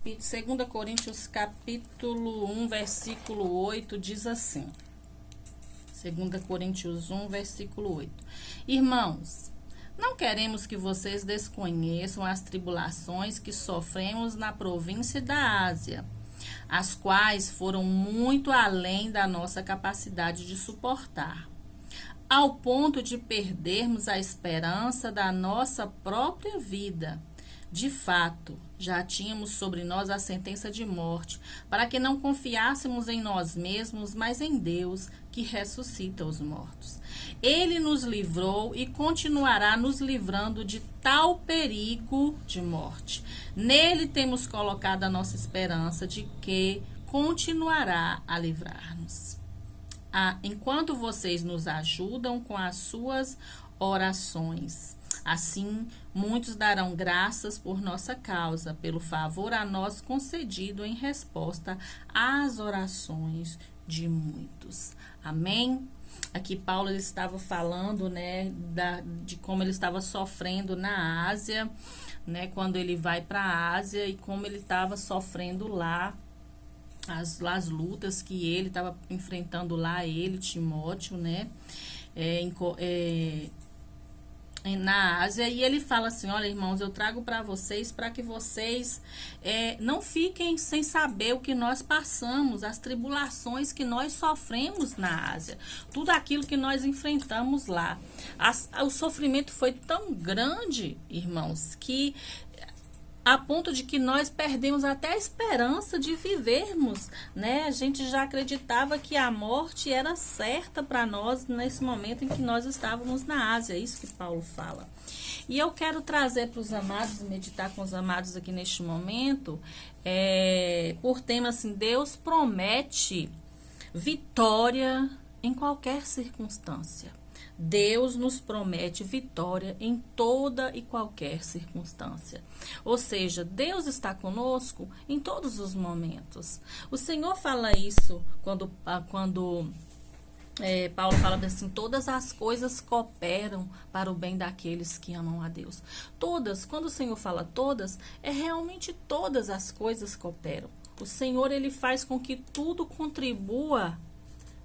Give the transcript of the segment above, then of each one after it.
2 Coríntios capítulo 1, versículo 8, diz assim. 2 Coríntios 1, versículo 8. Irmãos, não queremos que vocês desconheçam as tribulações que sofremos na província da Ásia, as quais foram muito além da nossa capacidade de suportar, ao ponto de perdermos a esperança da nossa própria vida. De fato, já tínhamos sobre nós a sentença de morte, para que não confiássemos em nós mesmos, mas em Deus, que ressuscita os mortos. Ele nos livrou e continuará nos livrando de tal perigo de morte. Nele temos colocado a nossa esperança de que continuará a livrar-nos. Enquanto vocês nos ajudam com as suas orações. Assim, muitos darão graças por nossa causa, pelo favor a nós concedido em resposta às orações de muitos. Amém? Aqui Paulo ele estava falando, né, de como ele estava sofrendo na Ásia, né, quando ele vai para a Ásia e como ele estava sofrendo lá, as lutas que ele estava enfrentando lá, ele, Timóteo, né, na Ásia, e ele fala assim: olha, irmãos, eu trago para vocês para que vocês não fiquem sem saber o que nós passamos, as tribulações que nós sofremos na Ásia, tudo aquilo que nós enfrentamos lá. O sofrimento foi tão grande, irmãos, que a ponto de que nós perdemos até a esperança de vivermos, né? A gente já acreditava que a morte era certa para nós nesse momento em que nós estávamos na Ásia, é isso que Paulo fala. E eu quero trazer para os amados, meditar com os amados aqui neste momento, por tema assim: Deus promete vitória em qualquer circunstância. Deus nos promete vitória em toda e qualquer circunstância. Ou seja, Deus está conosco em todos os momentos. O Senhor fala isso quando Paulo fala assim: todas as coisas cooperam para o bem daqueles que amam a Deus. Todas, quando o Senhor fala todas, realmente todas as coisas cooperam. O Senhor, ele faz com que tudo contribua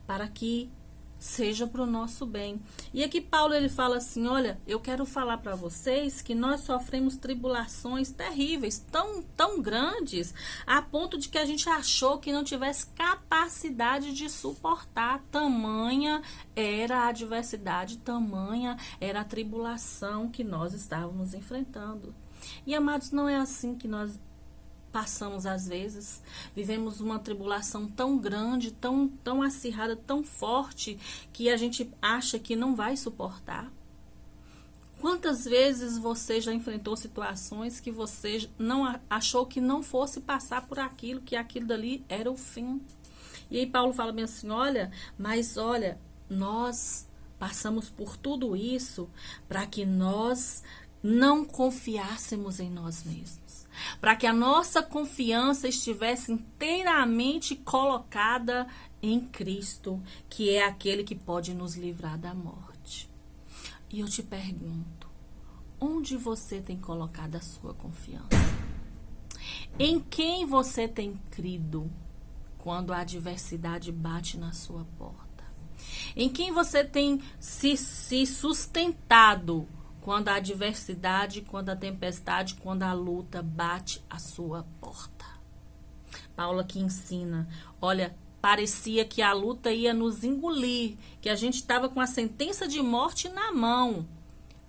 para que seja para o nosso bem. E aqui Paulo ele fala assim: olha, eu quero falar para vocês que nós sofremos tribulações terríveis, tão grandes, a ponto de que a gente achou que não tivesse capacidade de suportar. Tamanha era a adversidade, tamanha era a tribulação que nós estávamos enfrentando. E amados, não é assim que nós passamos às vezes, vivemos uma tribulação tão grande, tão acirrada, tão forte, que a gente acha que não vai suportar. Quantas vezes você já enfrentou situações que você não achou que não fosse passar por aquilo, que aquilo dali era o fim? E aí Paulo fala bem assim: olha, nós passamos por tudo isso para que nós não confiássemos em nós mesmos, para que a nossa confiança estivesse inteiramente colocada em Cristo, que é aquele que pode nos livrar da morte. E eu te pergunto, onde você tem colocado a sua confiança? Em quem você tem crido quando a adversidade bate na sua porta? Em quem você tem se sustentado quando a adversidade, quando a tempestade, quando a luta bate à sua porta? Paulo aqui ensina: olha, parecia que a luta ia nos engolir, que a gente estava com a sentença de morte na mão.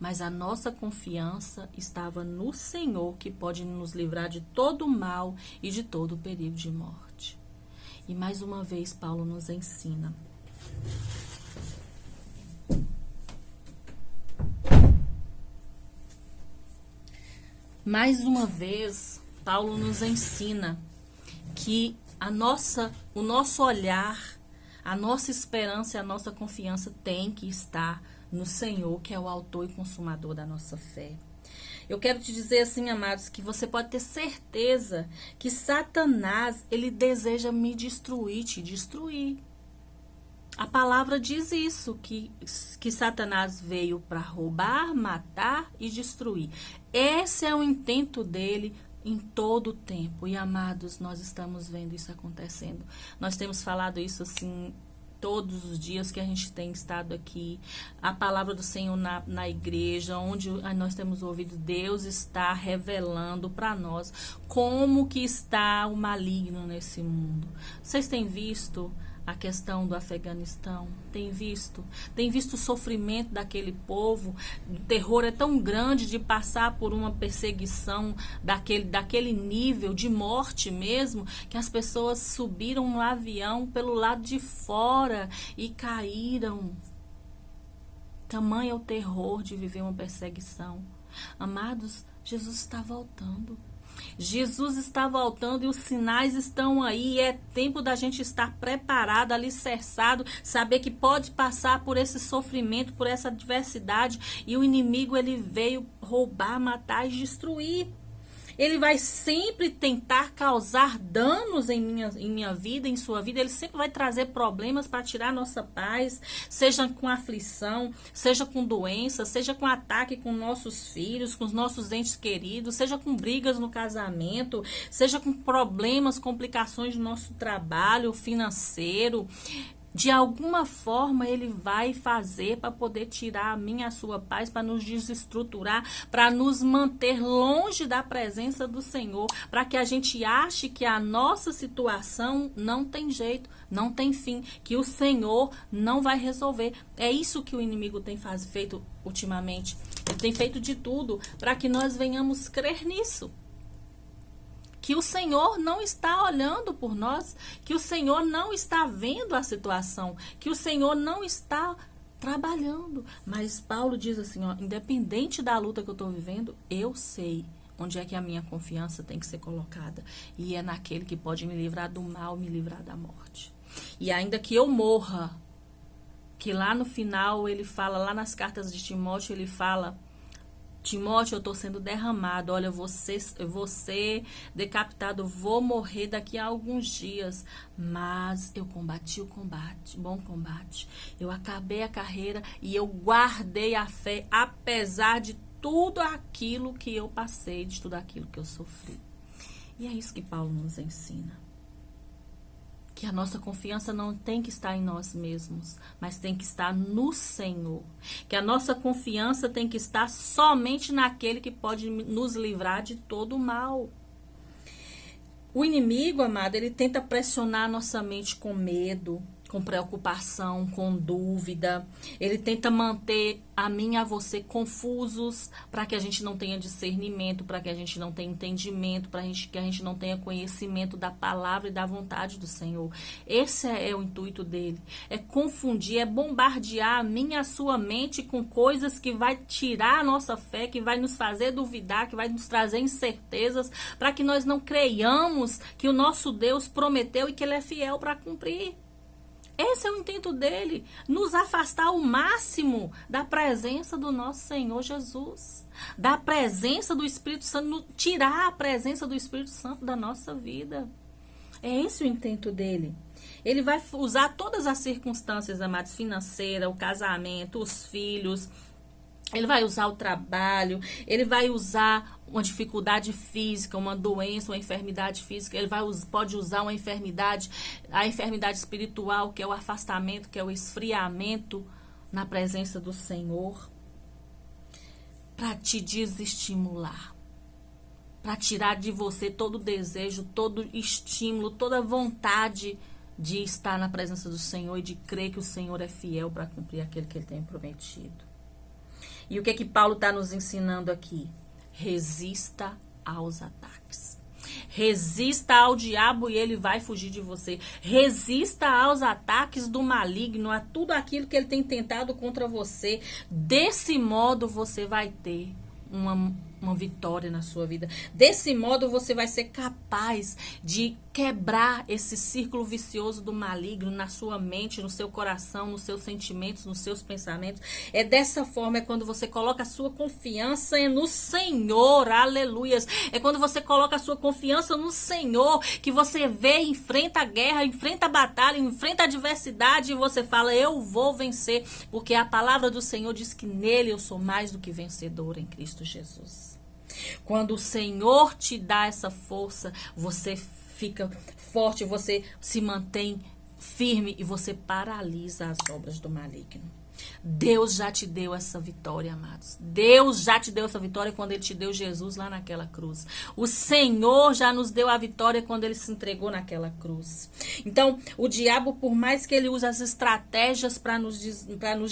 Mas a nossa confiança estava no Senhor, que pode nos livrar de todo o mal e de todo o perigo de morte. E mais uma vez Paulo nos ensina: Paulo nos ensina que o nosso olhar, a nossa esperança e a nossa confiança tem que estar no Senhor, que é o autor e consumador da nossa fé. Eu quero te dizer assim, amados, que você pode ter certeza que Satanás, ele deseja me destruir, te destruir. A palavra diz isso, que Satanás veio para roubar, matar e destruir. Esse é o intento dele em todo o tempo. E, amados, nós estamos vendo isso acontecendo. Nós temos falado isso, assim, todos os dias que a gente tem estado aqui. A palavra do Senhor na igreja, onde nós temos ouvido, Deus está revelando para nós como que está o maligno nesse mundo. Vocês têm visto a questão do Afeganistão? Tem visto o sofrimento daquele povo? O terror é tão grande de passar por uma perseguição daquele nível de morte mesmo, que as pessoas subiram no avião pelo lado de fora e caíram. Tamanho é o terror de viver uma perseguição. Amados, Jesus está voltando. Jesus está voltando e os sinais estão aí. É tempo da gente estar preparado, alicerçado, saber que pode passar por esse sofrimento, por essa adversidade. E o inimigo, ele veio roubar, matar e destruir. Ele vai sempre tentar causar danos em minha vida, em sua vida. Ele sempre vai trazer problemas para tirar nossa paz, seja com aflição, seja com doença, seja com ataque com nossos filhos, com os nossos entes queridos, seja com brigas no casamento, seja com problemas, complicações no nosso trabalho financeiro. De alguma forma ele vai fazer para poder tirar a minha, a sua paz, para nos desestruturar, para nos manter longe da presença do Senhor, para que a gente ache que a nossa situação não tem jeito, não tem fim, que o Senhor não vai resolver. É isso que o inimigo tem feito ultimamente. Ele tem feito de tudo para que nós venhamos crer nisso. Que o Senhor não está olhando por nós, que o Senhor não está vendo a situação, que o Senhor não está trabalhando. Mas Paulo diz assim, ó, independente da luta que eu estou vivendo, eu sei onde é que a minha confiança tem que ser colocada. E é naquele que pode me livrar do mal, me livrar da morte. E ainda que eu morra, que lá no final ele fala, lá nas cartas de Timóteo, ele fala: Timóteo, eu estou sendo derramado, olha, você decapitado, vou morrer daqui a alguns dias, mas eu combati o combate, bom combate, eu acabei a carreira e eu guardei a fé, apesar de tudo aquilo que eu passei, de tudo aquilo que eu sofri. E é isso que Paulo nos ensina. Que a nossa confiança não tem que estar em nós mesmos, mas tem que estar no Senhor. Que a nossa confiança tem que estar somente naquele que pode nos livrar de todo o mal. O inimigo, amado, ele tenta pressionar a nossa mente com medo, com preocupação, com dúvida. Ele tenta manter a mim e a você confusos, para que a gente não tenha discernimento, para que a gente não tenha entendimento, para que a gente não tenha conhecimento da palavra e da vontade do Senhor. Esse é o intuito dele. É confundir, é bombardear a minha e a sua mente com coisas que vai tirar a nossa fé, que vai nos fazer duvidar, que vai nos trazer incertezas, para que nós não creiamos que o nosso Deus prometeu e que ele é fiel para cumprir. Esse é o intento dele, nos afastar ao máximo da presença do nosso Senhor Jesus, da presença do Espírito Santo, tirar a presença do Espírito Santo da nossa vida. É esse o intento dele. Ele vai usar todas as circunstâncias, amados, financeira, o casamento, os filhos. Ele vai usar o trabalho, ele vai usar uma dificuldade física, uma doença, uma enfermidade física. Ele pode usar uma enfermidade, a enfermidade espiritual, que é o afastamento, que é o esfriamento na presença do Senhor, para te desestimular, para tirar de você todo o desejo, todo o estímulo, toda a vontade de estar na presença do Senhor e de crer que o Senhor é fiel para cumprir aquilo que ele tem prometido. E o que Paulo está nos ensinando aqui? Resista aos ataques. Resista ao diabo e ele vai fugir de você. Resista aos ataques do maligno, a tudo aquilo que ele tem tentado contra você. Desse modo você vai ter uma vitória na sua vida. Desse modo você vai ser capaz de quebrar esse círculo vicioso do maligno na sua mente, no seu coração, nos seus sentimentos, nos seus pensamentos. É dessa forma, é quando você coloca a sua confiança no Senhor, aleluias. É quando você coloca a sua confiança no Senhor, que você vê, enfrenta a guerra, enfrenta a batalha, enfrenta a adversidade e você fala, eu vou vencer, porque a palavra do Senhor diz que nele eu sou mais do que vencedor em Cristo Jesus. Quando o Senhor te dá essa força, você fica forte, você se mantém firme e você paralisa as obras do maligno. Deus já te deu essa vitória, amados. Deus já te deu essa vitória quando Ele te deu Jesus lá naquela cruz. O Senhor já nos deu a vitória quando Ele se entregou naquela cruz. Então, o diabo, por mais que ele use as estratégias para nos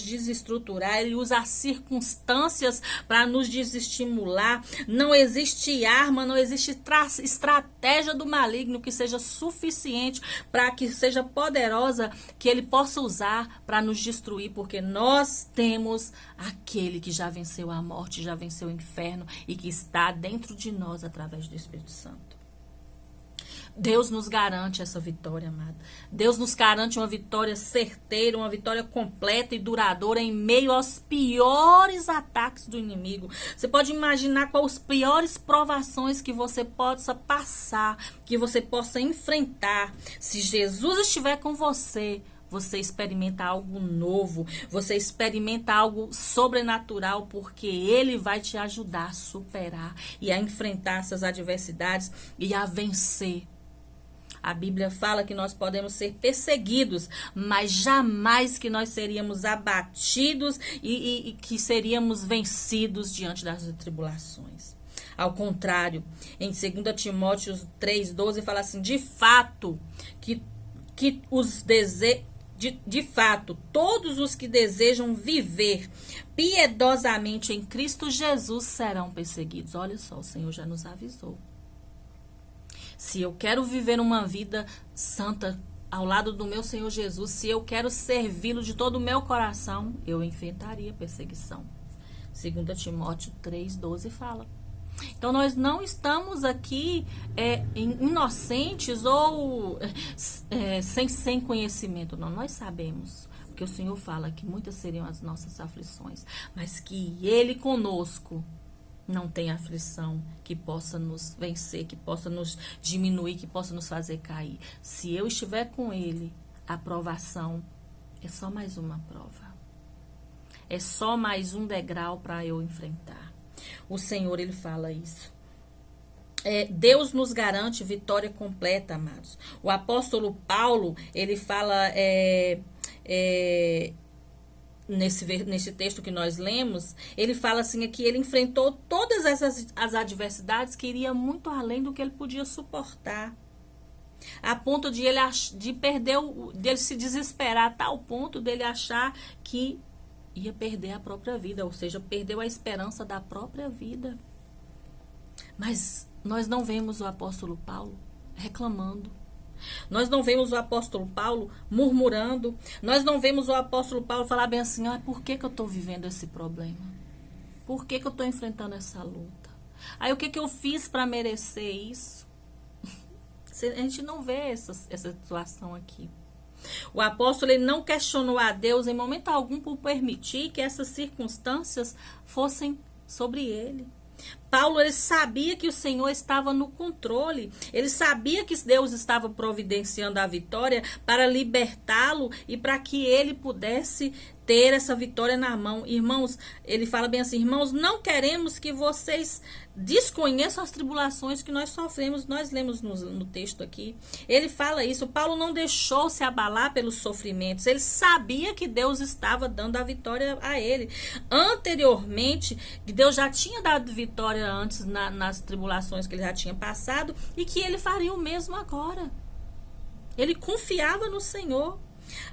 desestruturar, ele usa as circunstâncias para nos desestimular. Não existe arma, não existe estratégia do maligno que seja suficiente para que seja poderosa, que ele possa usar para nos destruir, porque nós temos aquele que já venceu a morte, já venceu o inferno e que está dentro de nós através do Espírito Santo. Deus nos garante essa vitória, amado. Deus nos garante uma vitória certeira, uma vitória completa e duradoura em meio aos piores ataques do inimigo. Você pode imaginar quais as piores provações que você possa passar, que você possa enfrentar. Se Jesus estiver com você, você experimenta algo novo, você experimenta algo sobrenatural, porque Ele vai te ajudar a superar e a enfrentar essas adversidades e a vencer. A Bíblia fala que nós podemos ser perseguidos, mas jamais que nós seríamos abatidos e que seríamos vencidos diante das tribulações. Ao contrário, em 2 Timóteo 3,12 fala assim, de fato, de fato, todos os que desejam viver piedosamente em Cristo Jesus serão perseguidos. Olha só, o Senhor já nos avisou. Se eu quero viver uma vida santa ao lado do meu Senhor Jesus, se eu quero servi-lo de todo o meu coração, eu enfrentaria perseguição. 2 Timóteo 3,12 fala. Então, nós não estamos aqui inocentes ou sem conhecimento, não. Nós sabemos, porque o Senhor fala que muitas seriam as nossas aflições, mas que Ele conosco não tem aflição que possa nos vencer, que possa nos diminuir, que possa nos fazer cair. Se eu estiver com Ele, a provação é só mais uma prova. É só mais um degrau para eu enfrentar. O Senhor, Ele fala isso. Deus nos garante vitória completa, amados. O apóstolo Paulo, ele fala nesse texto que nós lemos, ele fala assim que ele enfrentou todas as adversidades que iria muito além do que ele podia suportar. A ponto de ele se desesperar, a tal ponto dele achar que ia perder a própria vida, ou seja, perdeu a esperança da própria vida. Mas nós não vemos o apóstolo Paulo reclamando. Nós não vemos o apóstolo Paulo murmurando. Nós não vemos o apóstolo Paulo falar bem assim, por que eu estou vivendo esse problema? Por que eu estou enfrentando essa luta? Aí o que eu fiz para merecer isso? A gente não vê essa situação aqui. O apóstolo ele não questionou a Deus em momento algum por permitir que essas circunstâncias fossem sobre ele. Paulo ele sabia que o Senhor estava no controle. Ele sabia que Deus estava providenciando a vitória para libertá-lo e para que ele pudesse ter essa vitória na mão. Irmãos, ele fala bem assim, irmãos, não queremos que vocês desconheçam as tribulações que nós sofremos. Nós lemos no texto aqui. Ele fala isso. Paulo não deixou se abalar pelos sofrimentos. Ele sabia que Deus estava dando a vitória a ele. Anteriormente, Deus já tinha dado vitória antes nas tribulações que ele já tinha passado e que ele faria o mesmo agora. Ele confiava no Senhor.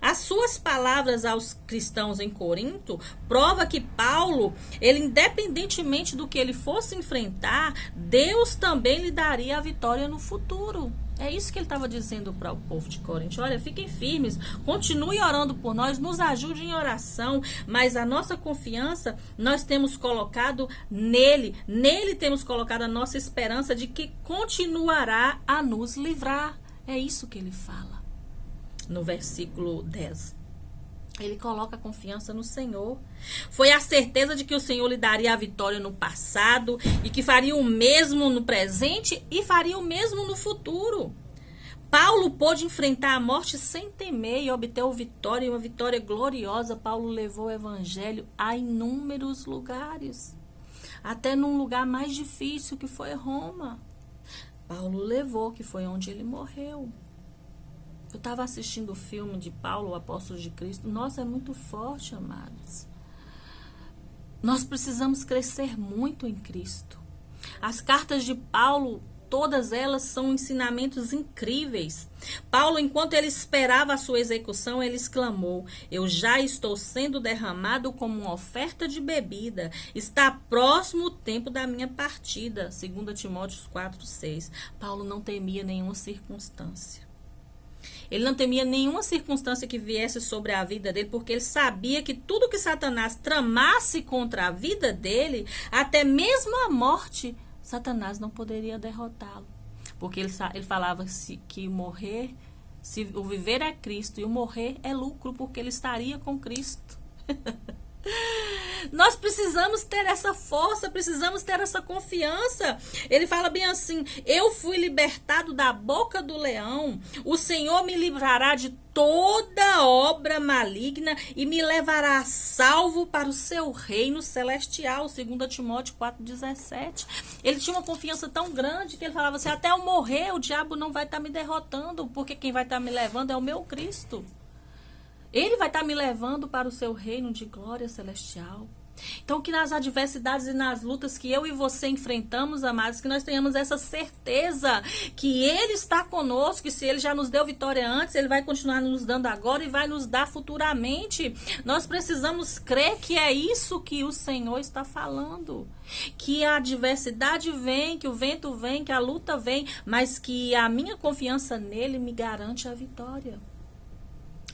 As suas palavras aos cristãos em Corinto prova que Paulo, ele independentemente do que ele fosse enfrentar, Deus também lhe daria a vitória no futuro. É isso que ele estava dizendo para o povo de Corinto. Olha, fiquem firmes, continue orando por nós, nos ajude em oração, mas a nossa confiança nós temos colocado nele. Nele temos colocado a nossa esperança de que continuará a nos livrar. É isso que ele fala. No versículo 10. Ele coloca a confiança no Senhor. Foi a certeza de que o Senhor lhe daria a vitória no passado e que faria o mesmo no presente e faria o mesmo no futuro. Paulo pôde enfrentar a morte sem temer e obter vitória, e uma vitória gloriosa. Paulo levou o evangelho a inúmeros lugares. até num lugar mais difícil, que foi Roma. Paulo levou, que foi onde ele morreu. Eu estava assistindo o filme de Paulo, o Apóstolo de Cristo. Nossa, é muito forte, amados. Nós precisamos crescer muito em Cristo. As cartas de Paulo, todas elas são ensinamentos incríveis. Paulo, enquanto ele esperava a sua execução, ele exclamou: eu já estou sendo derramado como uma oferta de bebida. Está próximo o tempo da minha partida. 2 Timóteo 4:6. Paulo não temia nenhuma circunstância. Ele não temia nenhuma circunstância que viesse sobre a vida dele, porque ele sabia que tudo que Satanás tramasse contra a vida dele, até mesmo a morte, Satanás não poderia derrotá-lo. Porque ele falava que morrer, se o viver é Cristo e o morrer é lucro, porque ele estaria com Cristo. Nós precisamos ter essa força, precisamos ter essa confiança. Ele fala bem assim: eu fui libertado da boca do leão, o Senhor me livrará de toda obra maligna e me levará a salvo para o seu reino celestial. 2 Timóteo 4:17. Ele tinha uma confiança tão grande que ele falava assim: até eu morrer o diabo não vai estar me derrotando, porque quem vai estar me levando é o meu Cristo. Ele vai estar me levando para o seu reino de glória celestial. Então, que nas adversidades e nas lutas que eu e você enfrentamos, amados, que nós tenhamos essa certeza que Ele está conosco, e se Ele já nos deu vitória antes, Ele vai continuar nos dando agora e vai nos dar futuramente. Nós precisamos crer que é isso que o Senhor está falando. Que a adversidade vem, que o vento vem, que a luta vem, mas que a minha confiança nele me garante a vitória.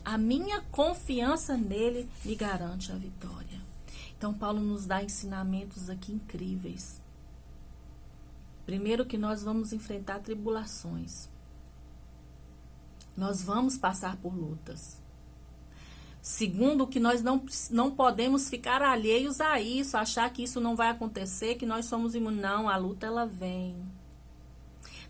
A minha confiança nele me garante a vitória. Então, Paulo nos dá ensinamentos aqui incríveis. Primeiro, que nós vamos enfrentar tribulações. Nós vamos passar por lutas. Segundo, que nós não podemos ficar alheios a isso, achar que isso não vai acontecer, que nós somos imunes. Não, a luta ela vem.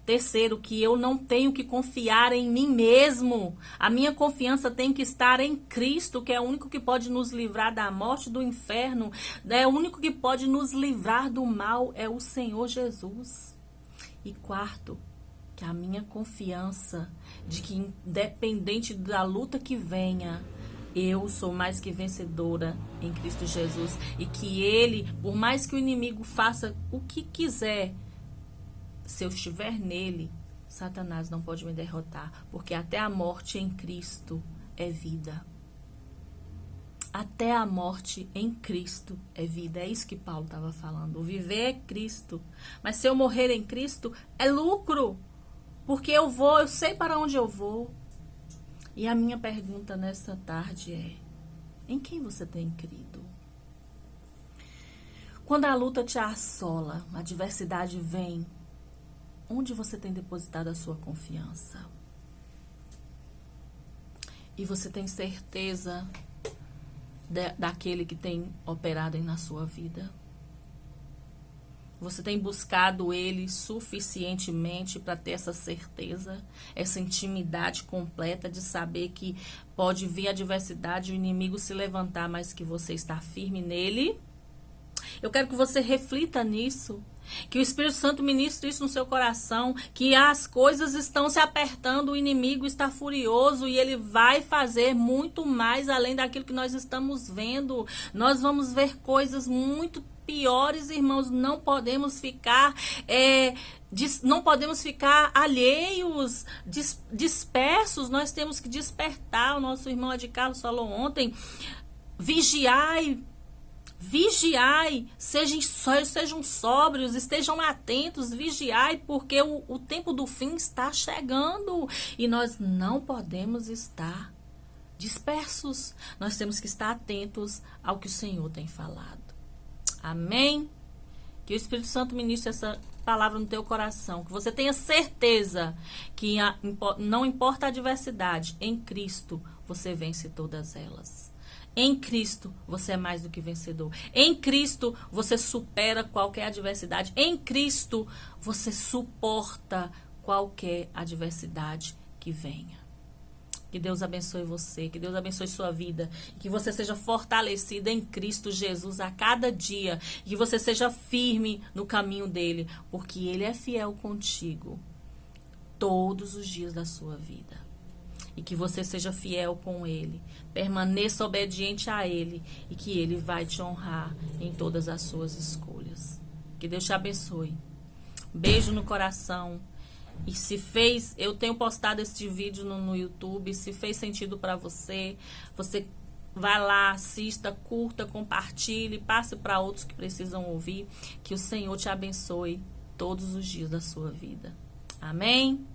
Terceiro, que eu não tenho que confiar em mim mesmo. A minha confiança tem que estar em Cristo, que é o único que pode nos livrar da morte, do inferno. É o único que pode nos livrar do mal, é o Senhor Jesus. E quarto, que a minha confiança de que, independente da luta que venha, eu sou mais que vencedora em Cristo Jesus. E que Ele, por mais que o inimigo faça o que quiser, se eu estiver nele, Satanás não pode me derrotar, porque até a morte em Cristo é vida. Até a morte em Cristo é vida. É isso que Paulo estava falando. O viver é Cristo. Mas se eu morrer em Cristo, é lucro. Porque eu sei para onde eu vou. E a minha pergunta nessa tarde é: em quem você tem crido? Quando a luta te assola, a adversidade vem, onde você tem depositado a sua confiança? E você tem certeza daquele que tem operado na sua vida? Você tem buscado Ele suficientemente para ter essa certeza, essa intimidade completa de saber que pode vir a adversidade, o inimigo se levantar, mas que você está firme nele? Eu quero que você reflita nisso. Que o Espírito Santo ministre isso no seu coração, que as coisas estão se apertando, o inimigo está furioso e ele vai fazer muito mais além daquilo que nós estamos vendo. Nós vamos ver coisas muito piores, irmãos. Não podemos ficar alheios, dispersos. Nós temos que despertar. O nosso irmão Ed Carlos falou ontem: vigiai, sejam sóbrios, estejam atentos, vigiai, porque o tempo do fim está chegando e nós não podemos estar dispersos. Nós temos que estar atentos ao que o Senhor tem falado. Amém? Que o Espírito Santo ministre essa palavra no teu coração, que você tenha certeza que não importa a adversidade, em Cristo você vence todas elas. Em Cristo, você é mais do que vencedor. Em Cristo, você supera qualquer adversidade. Em Cristo, você suporta qualquer adversidade que venha. Que Deus abençoe você, que Deus abençoe sua vida, que você seja fortalecida em Cristo Jesus a cada dia, que você seja firme no caminho dele, porque ele é fiel contigo todos os dias da sua vida. E que você seja fiel com ele, permaneça obediente a ele e que ele vai te honrar em todas as suas escolhas. Que Deus te abençoe. Beijo no coração. E se fez, eu tenho postado este vídeo no YouTube, se fez sentido para você, você vai lá, assista, curta, compartilhe, passe para outros que precisam ouvir. Que o Senhor te abençoe todos os dias da sua vida. Amém?